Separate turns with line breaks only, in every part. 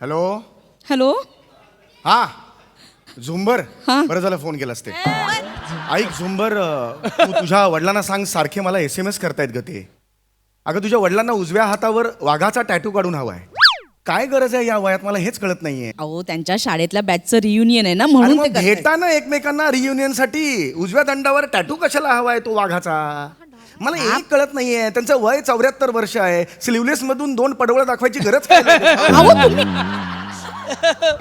Hello.
Hello.
हा झुंबर.
हा.
बरं झालं फोन केलास ते. ऐक झुंबर, तू तुझ्या वडिलांना सांग सारखे मला SMS करतायत ग ते. अगं तुझ्या वडिलांना उजव्या हातावर वाघाचा टॅटू काढून हवाय. काय गरज आहे या वयात, मला हेच कळत नाहीये.
अहो त्यांच्या शाळेतल्या बॅचचं रियुनियन आहे ना
अरे
म्हणून
मग
ते करतायत.
भेटा ना एकमेकांना रियुनियन साठी. उजव्या दंडावर टॅटू कशाला हवाय तो वाघाचा. मला एक कळत नाहीये. त्यांचं वय 74 वर्ष आहे. स्लीवलेस मधून 2 पडवळ दाखवायची गरज काय नाही.
अहो तुम्ही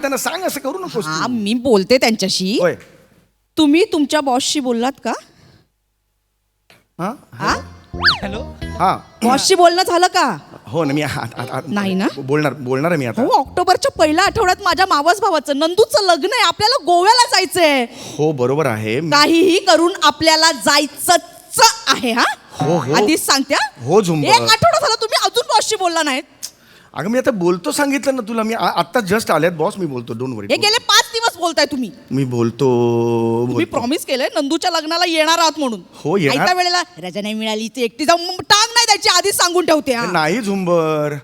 त्यांना सांग असं करू नकोस
हा
तू.
मी बोलते त्यांच्याशी.
होय.
तुम्ही तुमच्या बॉसशी बोललात का?
हा
हा
हॅलो.
हा
बॉसशी बोलणं झालं का?
हो ना मी
नाही ना?
बोलणार आहे मी आता.
हो ऑक्टोबरच्या पहिल्या आठवड्यात माझ्या मावस भावाचं नंदूचं लग्न आहे. आपल्याला गोव्याला जायचंय.
हो बरोबर आहे.
काहीही करून आपल्याला जायचंच आहे. हा
हो, हो.
आधीच सांगते हा.
हो, झुंबर.
1 आठवडा झाला तुम्ही अजून बॉसशी बोलला नाहीत.
अगं मी आता बोलतो सांगितलं ना तुला. मी आत्ता जस्ट आल्यात बॉस. मी बोलतो डोंट वरी.
हे गेले 5 दिवस बोलताय तुम्ही.
मी बोलतो.
तुम्ही प्रॉमिस केलंय नंदूच्या लग्नाला येणार आहात म्हणून.
हो, येणार.
आयत्या वेळेला रजा नाही मिळाली ती एकटी जाऊन टांग नाही द्यायची आधीच सांगून ठेवते. हा.
नाही झुंबर.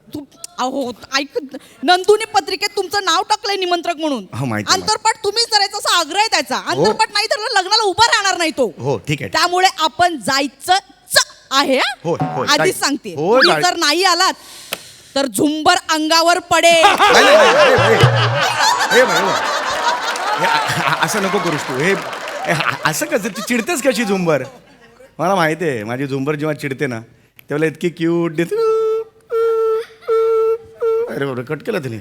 अहो ऐक, नंदूने पत्रिकेत तुमचं नाव टाकलंय निमंत्रक म्हणून.
हो, माहिती आहे.
अंतरपाठ तुम्हीच करायचा असा आग्रह आहे त्याचा. अंतरपाठ नाही तर लग्नाला उभा राहणार नाही तो.
हो ठीक आहे.
त्यामुळे आपण जायचंच आहे. हा?
हो, हो,
आधीच
जाय-
सांगते.
हो,
तुम्ही
जाय-
जर नाही आलात तर झुंबर अंगावर पडेल.
नाही, नाही, नाही, हे बघ, हे बघ. असं नको करूस तू. असं कसं तू चिडतेस कशी झुंबर. मला माहिती आहे माझी झुंबर जेव्हा चिडते ना तेव्हा इतकी क्यूट देते. अरे बाबा कट केलं तिने.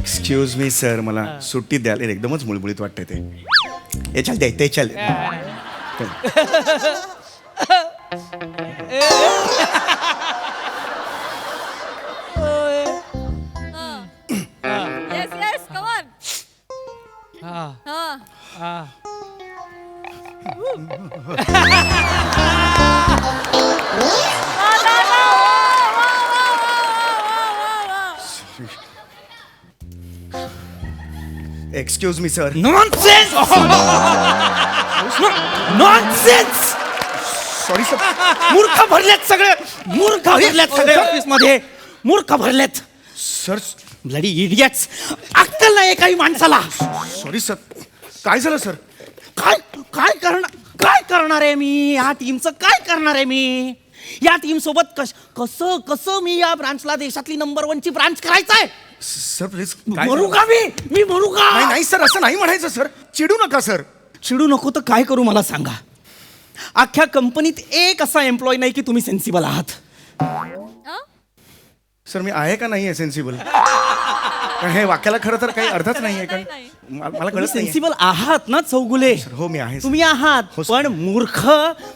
एक्सक्यूज मी सर, मला सुट्टी द्याल. एकदमच मुळमुळीत वाटते ते. हे चल दे ते चल.
Yes, yes, come on.
Excuse me sir.
Nonsense. Nonsense.
Sorry sir.
मूर्ख भरलेत सगळे. मूर्ख भरलेत सगळे ऑफिस मध्ये. मूर्ख भरलेत.
Sir
bloody idiots. अक्कल नाही काही माणसाला.
Sorry sir. काय झालं सर.
काय करणार आहे मी या टीमचं. काय करणार आहे मी या टीम सोबत. कसं मी या ब्रांचला देशातली नंबर 1 ची ब्रांच करायचं आहे.
Sir please.
मरू का मी मरू का.
नाही नाही सर असं नाही म्हणायचं सर. चिडू नका सर.
चिडू नको तर काय करू मला सांगा. अख्ख्या कंपनीत एक असा एम्प्लॉय नाही की तुम्ही सेन्सिबल आहात.
सर मी आहे का नाही आहे सेन्सिबल. कारण हे वाक्याला खरं तर काही अर्थच नाही आहे. कारण मला
तुम्ही
कळत नाही.
सेन्सिबल आहात ना चौगुले.
हो मी आहे.
तुम्ही आहात.
हो, सर.
पण मूर्ख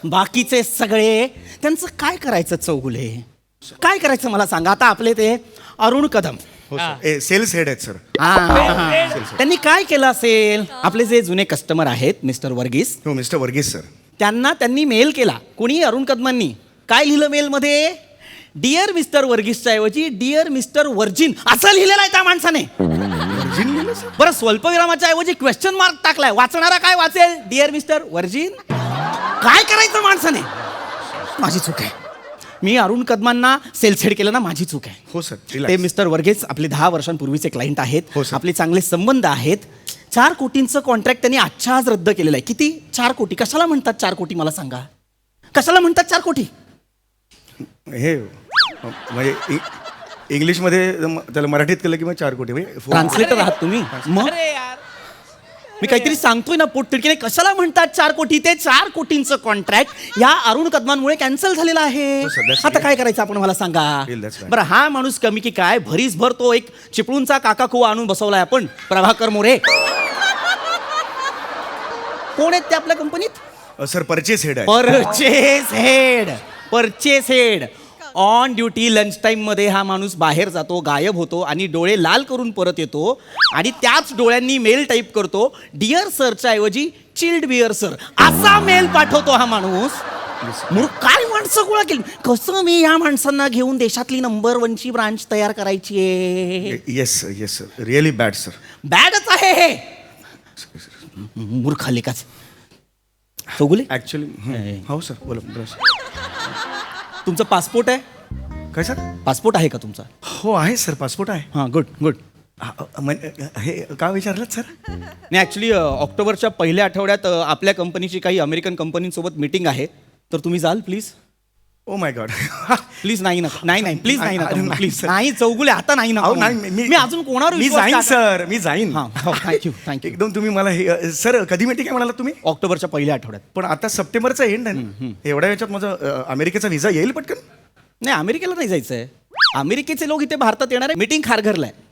बाकीचे सगळे त्यांचं काय करायचं चौगुले. काय करायचं मला सांगा. आता आपले ते अरुण कदम
हो सर. सेल्स हेड आहेत सर.
त्यांनी काय केलं असेल. आपले जे जुने कस्टमर आहेत मिस्टर वर्गीस,
हो मिस्टर वर्गीस सर.
त्यांना त्यांनी मेल केला. कोणी अरुण कदमांनी काय लिहिलं मेलमध्ये. डिअर मिस्टर वर्गीसच्या ऐवजी डिअर मिस्टर वर्जिन असं लिहिलेलं आहे त्या माणसाने. बरं स्वल्पविरामाच्या ऐवजी क्वेश्चन मार्क टाकलाय. वाचणारा काय वाचेल. Dear mister virgin. काय करायचं माणसाने. माझी चूक आहे. मी अरुण कदमांना सेल्स हेड केलं ना. माझी चूक आहे.
हो सर.
ते मिस्टर वर्गीस आपले 10 वर्षांपूर्वीचे क्लायंट आहेत.
हो, सर.
आपले चांगले संबंध आहेत. 4 कोटींचं कॉन्ट्रॅक्ट त्यांनी आजच्या आज रद्द केलेलं आहे. किती. 4 कोटी. कशाला म्हणतात 4 कोटी मला सांगा. कशाला म्हणतात 4 कोटी.
हे म्हणजे इंग्लिशमध्ये त्याला मराठीत केलं की मग 4 कोटी.
ट्रान्सलेटर आहात तुम्ही. मग मी काहीतरी सांगतोय ना पोटतिडकीने. कशाला म्हणतात 4 कोटी. ते 4 कोटींचं कॉन्ट्रॅक्ट या अरुण कदमांमुळे कॅन्सल झालेलं आहे.
हो, sir, that's
आता
right.
काय करायचं आपण मला सांगा.
That's right.
बरं हा माणूस कमी की काय. भरीसभर तो एक चिपळूणचा काका कुवा आणून बसवलाय आपण. प्रभाकर मोरे. कोण आहेत ते आपल्या कंपनीत.
सर परचेस हेड आहे.
Purchase head on duty. Lunch time मध्ये हा माणूस बाहेर जातो, गायब होतो आणि डोळे लाल करून परत येतो आणि त्याच डोळ्यांनी मेल टाईप करतो. डिअर सरच्या ऐवजी चिल्ड बिअर सर असा मेल पाठवतो हा माणूस. मग काय माणसं गोळा केली. कसं मी या माणसांना घेऊन देशातली नंबर 1 ची ब्रांच तयार करायची आहे.
Yes yes sir. Really bad sir.
बॅडच आहे हे. मूर्ख लेकाच. चौगुले
ऍक्च्युली हो सर बोला बोला सर.
तुमचा पासपोर्ट आहे?
काय सर?
पासपोर्ट आहे का तुमचा?
हो आहे सर, पासपोर्ट आहे.
हां, गुड गुड.
हे का विचारलं सर?
नाही ॲक्च्युली ऑक्टोबरच्या पहिल्या आठवड्यात आपल्या कंपनीची काही अमेरिकन कंपनींसोबत मीटिंग आहे, तर तुम्ही जाल please?
O my God.
Please नाही ना, नाही प्लीज नाही ना,
नाही,
प्लीज
sir.
नाही चौगुले आता नाही ना.
अहो, नाही,
मी अजून कोणावर
मी
विश्वास
जाईन
टाका-
सर, मी जाईन.
हां, हो, थँक्यू थँक्यू.
एकदम तुम्ही मला हे सर कधी मीटिंग आहे म्हणाला तुम्ही?
ऑक्टोबरच्या पहिल्या आठवड्यात.
पण आता सप्टेंबरचा एंड आहे ना, एवढ्या याच्यात माझा अमेरिकेचा व्हिसा येईल पटकन?
नाही अमेरिकेला नाही जायचं आहे. अमेरिकेचे लोक इथे भारतात येणार आहे. मीटिंग खारघरला आहे.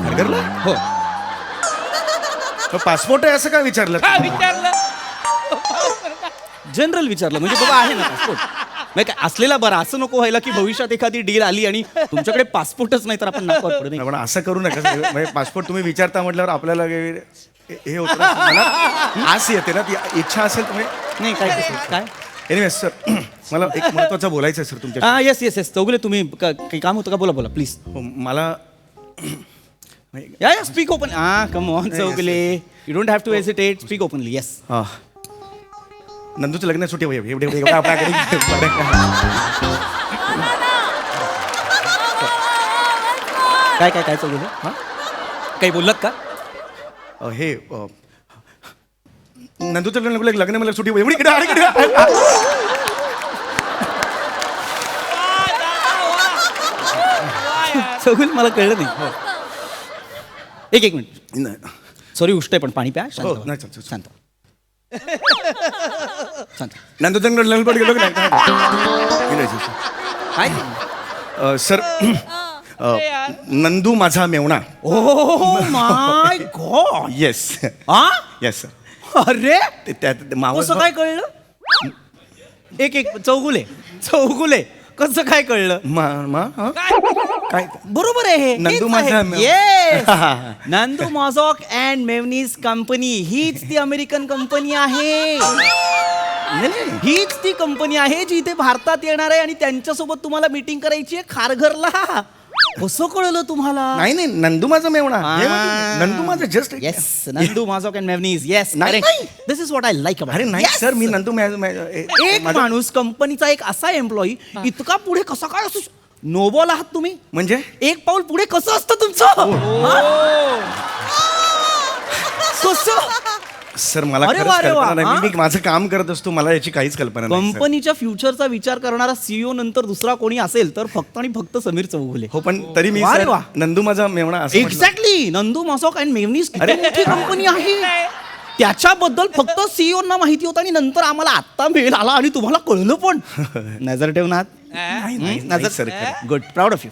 खारघरला?
हो.
पासपोर्ट आहे असं काय विचारलं?
जनरल विचारलं म्हणजे बाबा आहे ना पासपोर्ट. नाही काय असलेला बरा, असं नको व्हायला की भविष्यात एखादी डील आली आणि तुमच्याकडे पासपोर्टच नाही तर आपण नाकावर पडू नये.
पण असं करू नका sir. म्हणजे पासपोर्ट तुम्ही विचारता म्हटल्यावर आपल्याला हे होतं ना, मनात आस येते ना, ती इच्छा असेल तुम्ही.
नाही काय
एनिवे सर मला एक महत्त्वाचं बोलायचं आहे सर तुमच्या.
येस येस येस चौगुले तुम्ही काही काम होतं का? बोला बोला प्लीज.
मला
या speak open. Come on Chougule, you don't have to hesitate, speak openly. Yes.
नंदूचं लग्न सुट्टी एवढं आपल्याकडे
काय चौगुले? काही बोललात का?
हे नंदूचं लग्न मला सुट्टी एवढी
चौगुले मला कळलं नाही. एक मिनिट. सॉरी उष्ट आहे पण पाणी प्या. शांत व्हा.
नाही चालतं.
शांत. शांत.
नंदूचं लग्न पण गेलो
काय?
सर नंदू माझा मेवणा.
Oh my god.
Yes yes sir.
अरे
त्यात मावस
कसं काय कळलं? एक चौगुले कसं काय कळलं?
काय
बरोबर आहे हे.
नंदू
हेच आहे.
माझा
Yes. नंदू मॉझॉक अँड मेवनीज कंपनी हीच ती अमेरिकन कंपनी आहे. हीच ती कंपनी आहे जी इथे भारतात येणार आहे आणि त्यांच्यासोबत तुम्हाला मीटिंग करायची आहे खारघरला. कसं कळलं तुम्हाला?
नाही नंदू माझा मेवणा. हे म्हणजे नंदू माझा जस्ट.
येस नंदू मॉझॉक अँड मेवनीज. येस
नाही.
This is what I like.
अरे नाही सर, मी नंदू
एक माणूस कंपनीचा एक असा एम्प्लॉई इतका पुढे कसा काय असू? नोबल आहात तुम्ही.
म्हणजे
एक पाऊल पुढे कसं असतं तुमचं? कसं?
सर मला
अरे
खरंच
वा, अरे वा.
कल्पना नाही.
हा?
मी माझं काम करत असतो, मला याची काहीच कल्पना नाही sir.
कंपनीच्या फ्युचरचा विचार करणारा सीईओ नंतर दुसरा कोणी असेल तर फक्त आणि फक्त समीर चौगुले.
हो पण तरी मी
वा रे
sir,
वा.
नंदू माझा मेवणा असं म्हटलं.
एक्झॅक्टली. नंदू मॉझॉक अँड मेवनीज किती मोठी कंपनी आहे. त्याच्याबद्दल फक्त सीईओना माहिती होतं आणि नंतर आम्हाला आत्ता मेल आला आणि तुम्हाला कळलं पण. नजर ठेवणार.
नाही, sir, खरं.
Good. Proud of you.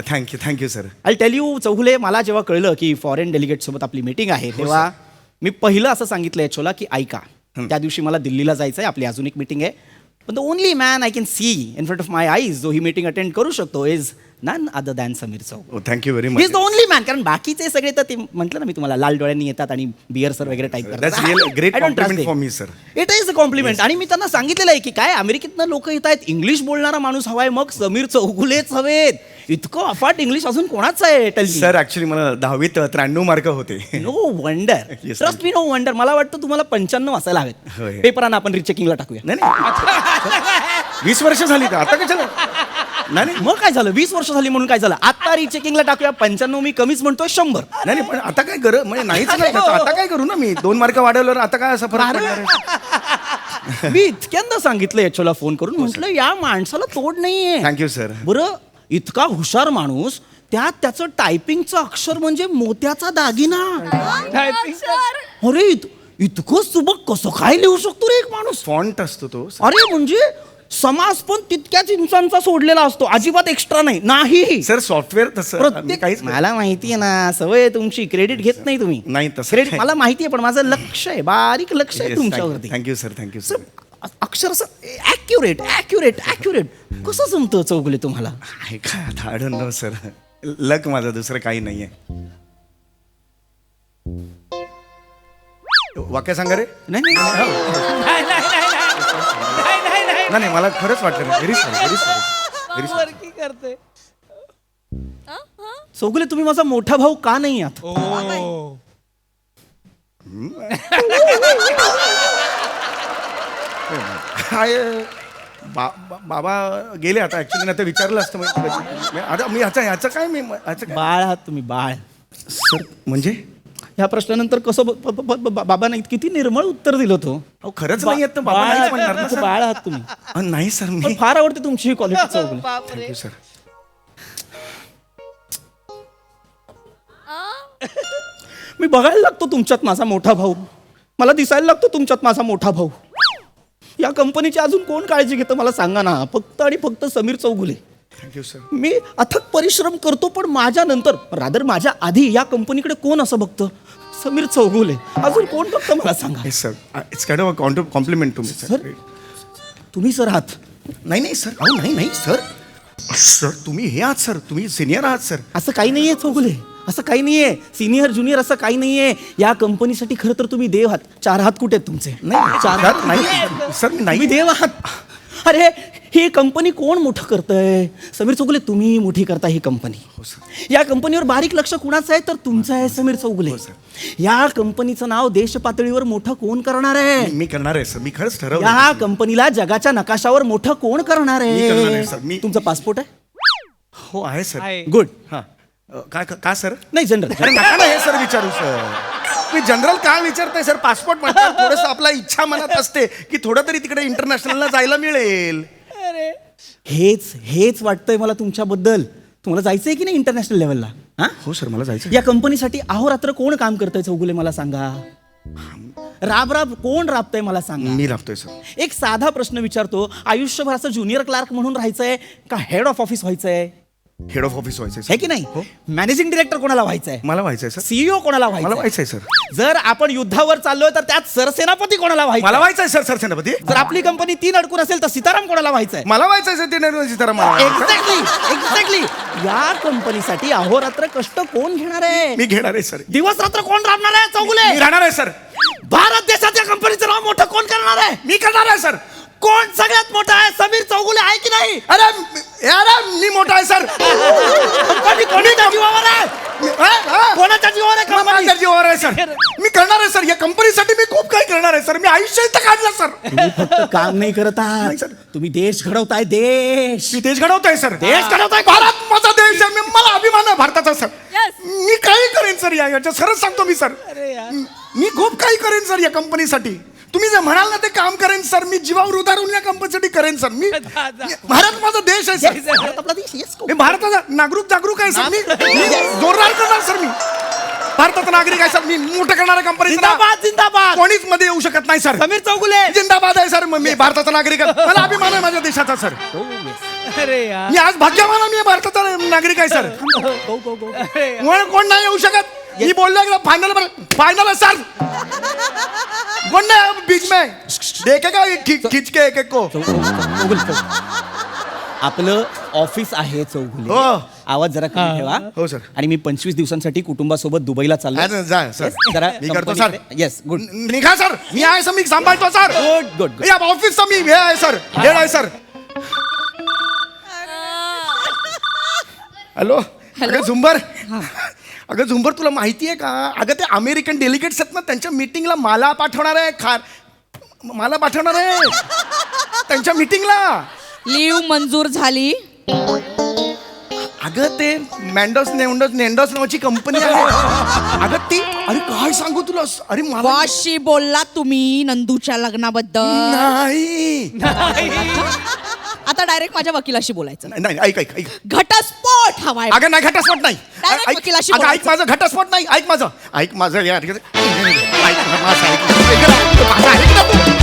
Thank you sir.
I tell you Chaugule, मला जेव्हा कळलं की फॉरेन डेलिगेट सोबत आपली मीटिंग आहे तेव्हा मी पहिलं असं सांगितलं यशोला की ऐका, त्या दिवशी मला दिल्लीला जायचं आहे, आपली अजून एक मीटिंग आहे. पण the only man I can see in front of my eyes जो ही मीटिंग अटेंड करू शकतो is none other than Sameer Chougule.
Thank you very
he is
much.
The only man. कारण बाकीचे सगळे तर ते म्हटलं ना मी तुम्हाला लाल डोळ्यांनी येतात आणि बियर सर वगैरे type
That's real great compliment for me, sir.
It is a compliment. आणि मी त्यांना सांगितलेलं आहे की काय अमेरिकेतनं लोक येत आहेत, इंग्लिश बोलणारा माणूस हवाय, मग समीर चौगुलेच हवेत. इतकं अफाट इंग्लिश अजून कोणाच आहे? Tell me.
सर ऍक्च्युली मला 10वीत 93 मार्क होते.
No wonder.
Yes,
trust me no wonder. मला वाटतं तुम्हाला 95 असायला
होय.
हवेत. पेपरांना आपण रिचेकिंगला टाकूया.
नाही 20 वर्ष झाली तर आता कशाला? नाही
मग काय झालं? 20 वर्ष झाली म्हणून काय झालं? आता रिचेकिंगला टाकूया. 95 मी कमीच म्हणतोय 100.
नाही पण आता काय गरज म्हणजे नाहीच नाही आता काय करू ना मी 2 मार्क वाढवल्यावर आता काय असा फरक पडणार आहे?
मी इतक्यांदा सांगितलं यशोला फोन करून, म्हटलं या माणसाला तोड नाहीये.
Thank you sir.
बरं इतका हुशार माणूस, त्यात त्याचं टायपिंगचं अक्षर म्हणजे मोत्याचा दागिना. अरे इतकं सुबक कसं काय लिहू शकतो रे एक माणूस?
फॉन्ट असतो तो.
अरे म्हणजे समास पण तितक्याच इंचांचा सोडलेला असतो, अजिबात एक्स्ट्रा नाही.
सर सॉफ्टवेअर तसं
प्रत्येक
काहीच
मला माहितीये ना, सवय आहे तुमची, क्रेडिट घेत नाही तुम्ही.
नाही तसं
क्रेडिट
काही.
मला माहितीये, पण माझं लक्ष आहे, बारीक लक्ष आहे तुमच्यावरती.
Thank you sir. Thank you sir.
अक्षर असं ॲक्युरेट कसं जमतं चौगुले तुम्हाला?
काय आय डोंट नो सर. लक माझं, दुसरं काही नाहीये. वाक्य सांगा रे.
नाही
नाही मला खरंच वाटलं नाही. Very sorry.
चौगुले तुम्ही माझा मोठा भाऊ का नाही आहात?
बाबा गेले आता ऍक्च्युली नाही तर विचारलं असतं आता मी ह्याचं काय मी ह्याचं काय
बाळ आहात तुम्ही, बाळ.
सर म्हणजे
ह्या प्रश्नानंतर कसं बाबांना किती निर्मळ उत्तर दिलं तो.
अहो खरंच नाही येत तर बाबा नाहीच म्हणणार ना, सर.
बाळ आहात तुम्ही.
नाही सर मी
पण फार आवडते तुमची ही क्वालिटी चौगुले.
Thank you sir.
मी बघायला लागतो तुमच्यात माझा मोठा भाऊ, मला दिसायला लागतो तुमच्यात माझा मोठा भाऊ. या कंपनीची अजून कोण काळजी घेतं मला सांगा ना, फक्त आणि फक्त समीर चौगुले.
Thank you sir.
मी अथक परिश्रम करतो, पण माझ्या नंतर रादर माझ्या आधी या कंपनीकडे कोण असं बघतं? समीर चौगुले. अजून कोण बघतं मला सांगा.
Sir it's kind of compliment to me sir.
तुम्ही सर आहात.
नाही सर. अहो नाही सर. सर तुम्ही हे आहात सर, तुम्ही सिनियर आहात सर.
असं काही नाहीये चौगुले, असं काही नाहीये. सिनियर ज्युनियर असं काही नाहीये. या कंपनीसाठी खरं तर तुम्ही देव आहात. 4 हात कुठे आहेत तुमचे?
नाही
चार
सर, नाही सर मी
तुम्ही
नाही.
देव आहात. अरे ही कंपनी कोण मोठं करतंय? समीर चौगुले, तुम्ही मोठी करता ही कंपनी.
हो सर.
या कंपनीवर बारीक लक्ष कुणाचं आहे तर तुमचं आहे समीर चौगुले. या कंपनीचं नाव देश पातळीवर मोठं कोण करणार आहे?
मी करणार आहे सर. मी खरंच ठरवलं.
या कंपनीला जगाच्या नकाशावर मोठं कोण करणार
मी करणार
आहे?
आहे, सर.
तुमचा पासपोर्ट आहे?
हो आहे सर.
गुड.
हां काय का सर?
नाही जनरल.
अरे नका ना हे सर विचारू सर. मी जनरल काय विचारताय सर? पासपोर्ट म्हणतात थोडंसं आपला इच्छा मनात असते की थोडं तरी तिकडे इंटरनॅशनलला जायला मिळेल.
हेच वाटतंय मला तुमच्याबद्दल. तुम्हाला जायचंय की नाही इंटरनॅशनल लेवलला? हा?
हो सर मला जायचं.
या कंपनीसाठी अहोरात्र कोण काम करतंय चौगुले मला सांगा. राब कोण राबतंय मला सांगा.
मी राबतोय सर.
एक साधा प्रश्न विचारतो, आयुष्यभर असं ज्युनियर क्लार्क म्हणून राहायचंय का हेड ऑफ ऑफिस व्हायचंय?
हेड ऑफ ऑफिस व्हायचंय
है की नाही? मॅनेजिंग डिरेक्टर कोणाला व्हायचंय?
मला व्हायचंय सर.
सीईओ कोणाला
मला
व्हायचंय?
व्हायचंय सर.
जर आपण युद्धावर चाललोय तर त्यात सरसेनापती कोणाला
मला
व्हायचं?
व्हायचंय सर सरसेनापती.
जर आपली कंपनी 3 अडकून असेल तर सीताराम कोणाला व्हायचंय?
मला व्हायचंय सर. ते निर्मला सीताराम मला व्हायचंय.
एक्झॅक्टली. या कंपनीसाठी अहोरात्र कष्ट कोण घेणार आहे?
मी घेणार आहे सर.
दिवस रात्र कोण राबणार आहे
मी
चौगुले?
राहणार आहे सर.
भारत देशाच्या कंपनीचं नाव मोठं कोण करणार आहे?
मी करणार आहे सर.
कोण सगळ्यात मोठा आहे? समीर चौगुले आहे की नाही?
अरे मी मोठा आहे सर.
कंपनी कोणाच्या जीवावर आहे? कोणाच्या जीवावर आहे कंपनी?
माझ्या जीवावर आहे सर. मी करणार आहे सर. या कंपनीसाठी मी खूप काही करणार आहे सर. मी आयुष्य इथं काढलं सर.
तुम्ही फक्त काम नाही करत
नाही,
आहात,
सर.
तुम्ही देश घडवताय. देश
मी देश घडवतोय सर.
देश घडवताय.
भारत माझा देश आहे. मला अभिमान आहे भारताचा सर.
Yes.
मी काही करेन सर. याच्या सरच सांगतो मी सर. मी खूप काही करेन सर या कंपनीसाठी. तुम्ही जे म्हणाल ना ते काम करेन सर. मी जीवावर उधारून या कंपनीसाठी करेन सर. भारत माझा देश आहे सर.
भारत आपला देश. Yes, go.
मी भारताचा नागरिक जागरूक आहे सर. मी जोरदार करणार सर. मी भारताचा नागरिक आहे सर. मी मोठं करणार कंपनी.
जिंदाबाद जिंदाबाद.
कोणीच मध्ये येऊ शकत नाही सर.
समीर चौगुले
जिंदाबाद आहे सर. मी भारताचा नागरिक आहे. मला अभिमान आहे माझ्या देशाचा सर.
अरे यार.
मी आज भाग्यवान आहे. मी भारताचा नागरिक आहे सर.
गो गो गो.
कोण नाही येऊ शकत. मी बोललो फायनल आहे सर. कोण नाही बीच में देखेगा खिच के एक को.
आपलं ऑफिस आहे चौगुले.
हो.
आवाज जरा कमी ठेवा.
हो, सर.
आणि मी 25 दिवसांसाठी कुटुंबासोबत दुबईला चाललो.
जा सर.
जरा
मी करतो सर.
Yes good.
निघा सर. मी आहे सर. मी सांभाळतो सर.
Good good.
या ऑफिसचा मी हे आहे सर. हेड आहे सर. हॅलो. अगं झुंबर. अगं झुंबर तुला माहिती आहे का? अगं ते अमेरिकन डेलिगेट्स आहेत ना त्यांच्या मीटिंगला मला पाठवणार आहे. मला पाठवणार आहे त्यांच्या मीटिंगला.
लीव मंजूर झाली.
अगं ते नेंडोस नावाची कंपनी आहे. अगं ती अरे काय सांगू तुला. अरे मला
बॉसशी बोलला तुम्ही नंदूच्या लग्नाबद्दल?
नाही.
आता डायरेक्ट माझ्या वकिलाशी बोलायचं.
नाही ऐक ऐक ऐक.
घटस्फोट हवाय.
अगं नाही घटस्फोट नाही.
Direct
ऐक
वकिलाशी
अगं, ऐक
बोलायचं.
माझं घटस्फोट नाही. ऐक माझं यार. ऐक माझं ऐक ना तू.